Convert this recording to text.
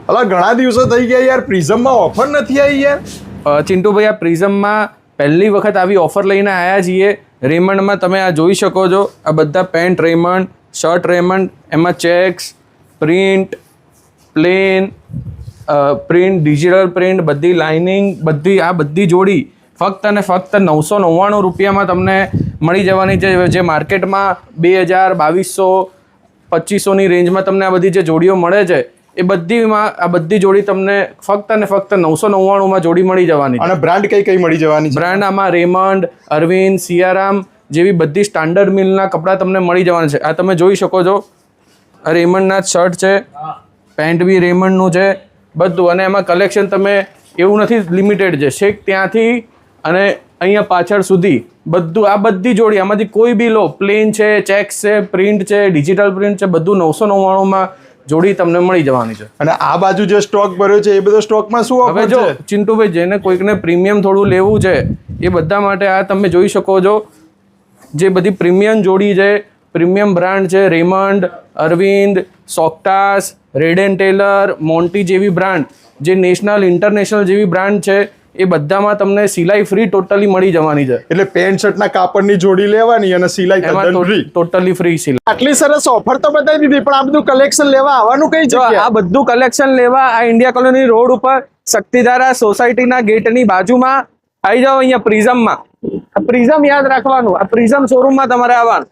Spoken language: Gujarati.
અલા ઘણા દિવસો થઈ ગયા યાર, પ્રિઝમમાં ઓફર નથી આવી યાર. ચિંટુભાઈ આ પ્રિઝમમાં પહેલી વખત આવી ઓફર લઈને આવ્યા છીએ. રેમંડમાં તમે આ જોઈ શકો છો, આ બધા પેન્ટ રેમંડ, શર્ટ રેમંડ, એમાં checks, print, plain print, digital print, બધી લાઇનિંગ, બધી આ બધી જોડી ફક્ત અને ફક્ત 999 રૂપિયામાં તમને મળી જવાની છે. જે માર્કેટમાં 2000, 2200, 2500ની રેન્જમાં તમને આ બધી જે જોડીઓ મળે છે એ બધીમાં આ બધી જોડી તમને ફક્ત અને ફક્ત 999માં જોડી મળી જવાની છે. અને બ્રાન્ડ કઈ કઈ મળી જવાની છે? બ્રાન્ડ આમાં રેમંડ, અરવિંદ, સિયારામ જેવી બધી સ્ટાન્ડર્ડ મિલના કપડાં તમને મળી જવાના છે. આ તમે જોઈ શકો છો, આ રેમંડના જ શર્ટ છે, પેન્ટ બી રેમંડનું છે બધું. અને એમાં કલેક્શન તમે એવું નથી લિમિટેડ છે, છેક ત્યાંથી અને અહીંયા પાછળ સુધી બધું આ બધી જોડી આમાંથી કોઈ બી લો, પ્લેન છે, ચેક્સ છે, પ્રિન્ટ છે, ડિજિટલ પ્રિન્ટ છે, બધું 999માં જોડી તમને મળી જવાની છે. અને આ બાજુ જે સ્ટોક ભર્યો છે એ બધો સ્ટોકમાં શું ઓફર હવે છે? જો ચિંટુભાઈ, જેને કોઈકને પ્રીમિયમ થોડું લેવું છે એ બધા માટે આ તમે જોઈ શકો છો, જે બધી પ્રીમિયમ જોડી છે, પ્રીમિયમ બ્રાન્ડ છે, Raymond, Arvind, Soktas, Reid and Taylor, Monti જેવી બ્રાન્ડ, જે નેશનલ ઇન્ટરનેશનલ જેવી બ્રાન્ડ છે એ બધામાં તમને સિલાઈ ફ્રી ટોટલી મળી જવાની છે. એટલે પેન્ટ શર્ટના કાપડની જોડી લેવાની અને સિલાઈ તદ્દન ફ્રી, ટોટલી ફ્રી સિલાઈ. આટલી સરસ ઓફર તો બતાવી દીધી, પણ આ બધું કલેક્શન લેવા આવવાનું કઈ જગ્યાએ? આ બધું કલેક્શન લેવા આ ઇન્ડિયા કોલોની રોડ ઉપર શક્તિધારા સોસાયટીના ગેટની બાજુમાં આવી જાઓ. અહીંયા પ્રિઝમમાં, આ પ્રિઝમ યાદ રાખવાનું, આ પ્રિઝમ શોરૂમમાં તમારે આવવાનું.